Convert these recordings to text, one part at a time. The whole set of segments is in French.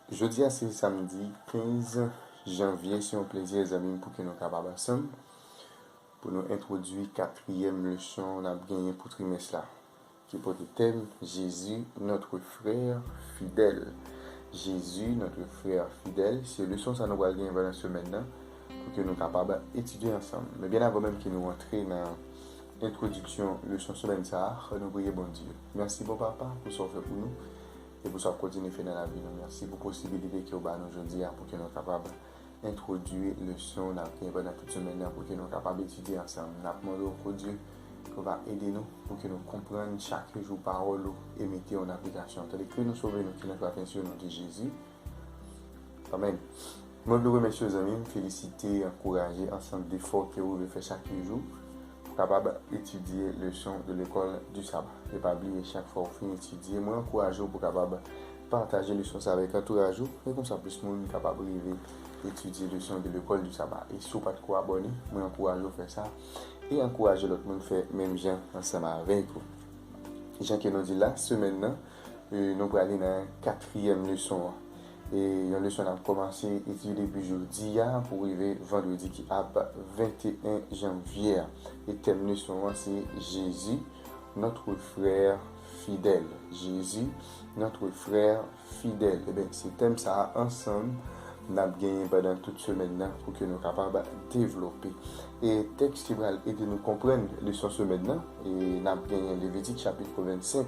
Jeudi, c'est samedi 15 janvier, c'est un plaisir, les amis, pour que nous capables ensemble, pour nous introduire quatrième leçon, on a gagné pour trimestre là, qui porte le thème Jésus, notre frère fidèle. Jésus, notre frère fidèle, c'est une leçon, ça nous va gagner pendant la semaine là, pour que nous capables d'étudier ensemble. Mais bien avant même que nous rentrions dans l'introduction, leçon semaine ça, nous prions bon Dieu. Merci bon papa pour ce fait pour nous. Et pour ça, continuer à faire dans la vie. Merci pour la possibilité que vous avez aujourd'hui pour que nous soyons capables d'introduire le son pendant toute semaine pour que nous soyons capables d'étudier ensemble. Nous demandons au Dieu qui va aider nous pour que nous comprenions chaque jour parole et mettre en application. Tandis que nous sauvons nous qui nous faisons attention au nom de Jésus. Amen. Moi, je vous remercie, les amis, féliciter, encourager ensemble d'efforts que vous faites chaque jour pour capable d'étudier le son de l'école du sabbat. Ne pas oublier chaque fois que vous étudier, moi encourage pour capable partager le son avec entourage et comme ça plus de monde capable d'étudier le son de l'école du sabbat. Et si vous pas de quoi abonner, moi encourage à faire ça et encourager l'autre monde faire même gens ensemble avec vous. Jean qui nous dit là, semaine nous allons aller dans la quatrième leçon. Et la leçon a commencé à étudier depuis jeudi pour arriver vendredi qui a 21 janvier. Et le thème de leçon c'est Jésus, notre frère fidèle. Jésus, notre frère fidèle. Et bien, ce thème ça ensemble, nous avons gagné pendant toute semaine pour que nous soyons capables de développer. Et le texte qui va aider nous comprendre la leçon semaine, et nous avons gagné Lévitique chapitre 25.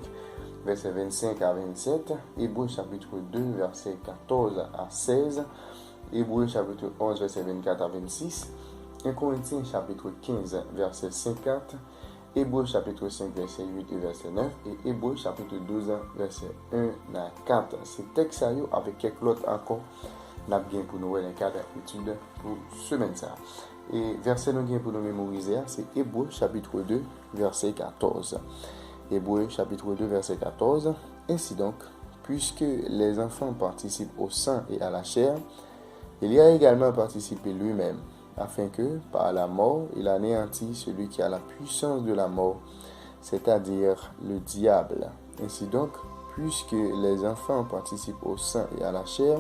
Verset 25 à 27, Hébreux chapitre 2, verset 14 à 16, Hébreux chapitre 11, verset 24 à 26, 1 Corinthiens chapitre 15, verset 50, Hébreux chapitre 5, verset 8 et verset 9, et Hébreux chapitre 12, verset 1 à 4. Ces textes avec quelques autres encore, nous avons bien pour nous dans le cadre d'études pour semaine. Et verset nous bien pour nous mémoriser, c'est Hébreux chapitre 2, verset 14. Hébreux chapitre 2 verset 14. Ainsi donc, puisque les enfants participent au sang et à la chair, il y a également participé lui-même, afin que, par la mort, il anéantisse celui qui a la puissance de la mort, c'est-à-dire le diable. Ainsi donc, puisque les enfants participent au sang et à la chair,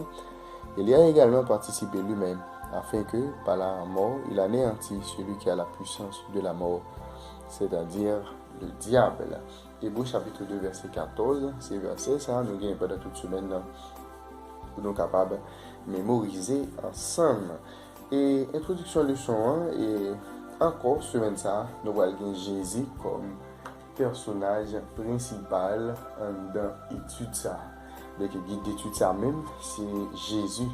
il y a également participé lui-même, afin que, par la mort, il anéantisse celui qui a la puissance de la mort, c'est-à-dire le diable. Hébreux chapitre 2 verset 14, c'est verset ça nous gagne pendant toute semaine pour nous capables de mémoriser ensemble. Et introduction leçon 1 et encore semaine ça nous voyons Jésus comme personnage principal dans l'étude ça. Le guide d'étude ça même, c'est Jésus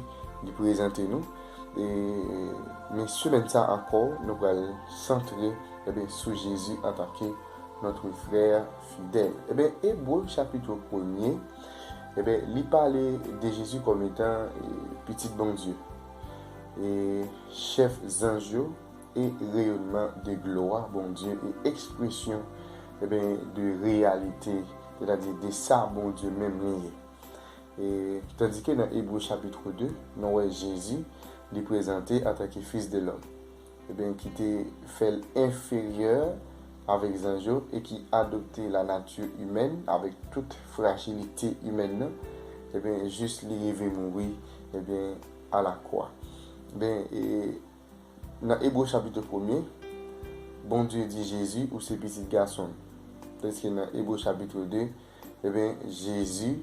qui présente nous. Mais semaine ça encore nous allons centrer sur Jésus en tant que notre frère fidèle. Eh bien, Hébreux chapitre 1er, eh bien, il parle de Jésus comme étant petit bon Dieu, et chef ange et rayonnement de gloire, bon Dieu, et expression de réalité, c'est-à-dire de ça, bon Dieu, même lié. Et tandis que dans Hébreux chapitre 2, nous voyons Jésus lui présenté en tant que fils de l'homme, qui était fait inférieur avec les anges et qui adoptait la nature humaine avec toute fragilité humaine, juste arriver mourir à la croix. Et dans Hébreux chapitre 1er, bon Dieu dit Jésus ou ses petits garçons. Parce que dans Hébreux chapitre 2, Jésus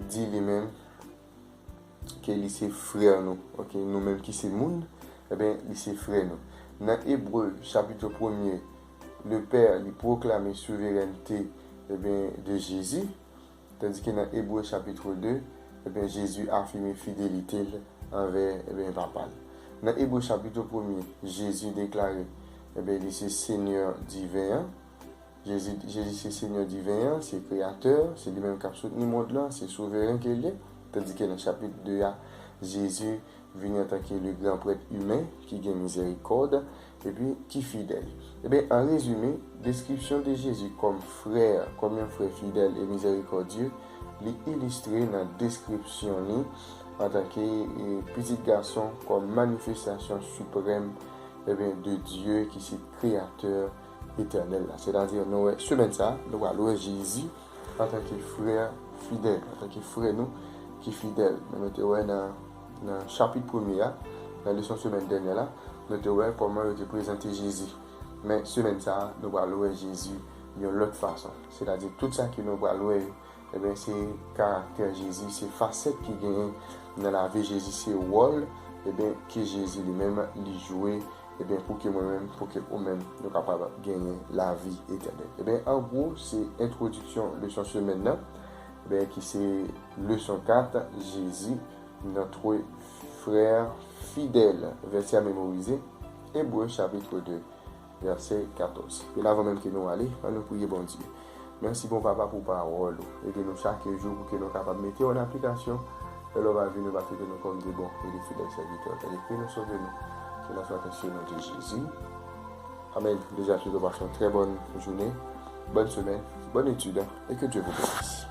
dit lui-même qu'il est frère nous. Nous-mêmes qui sommes monde, il est frère nous. Dans Hébreux chapitre 1er, le Père lui proclame la souveraineté de Jésus, tandis que dans Hébreux chapitre 2, Jésus affirme fidélité envers Papa. Dans Hébreux chapitre 1er, Jésus déclare il est Seigneur divin. Jésus c'est Seigneur divin, c'est créateur, c'est lui-même qui a soutenu le monde là, c'est souverain qu'il est. Tandis que dans le chapitre 2, Jésus vient attaquer le grand prêtre humain qui a miséricorde et puis qui est fidèle. En résumé, description de Jésus comme frère, comme un frère fidèle et miséricordieux, est illustré dans la description en tant que petit garçon comme manifestation suprême de Dieu qui est créateur éternel. C'est-à-dire, semaine ça, nous allons Jésus en tant que frère fidèle, en tant que frère nous, qui est fidèle. Nous avons dans le chapitre 1er, dans la leçon semaine dernière, nous avons comment il a présenté Jésus. Mais semaine ça, nous allons voir Jésus d'une autre façon. C'est-à-dire tout ça que nous allons voir, c'est caractère Jésus, c'est facette qui gagne dans la vie Jésus, c'est rôle que Jésus lui-même lui jouait pour que moi-même, pour que vous-même, nous capables de gagner la vie éternelle. En gros, c'est introduction leçon semaine là, qui c'est leçon 4, Jésus, notre frère fidèle, verset à mémoriser, Hébreux chapitre 2, verset 14. Et là, avant même que nous allons prier bon Dieu. Merci bon papa pour parole. Aidez-nous chaque jour pour que nous soyons capables de mettre en application. Et l'on va venir battre nous comme des bons et des fidèles serviteurs. Et que nous sauvons-nous. Que nous soyons sur le nom de Jésus. Amen. Déjà, je vous passe une très bonne journée, bonne semaine, bonne étude et que Dieu vous bénisse.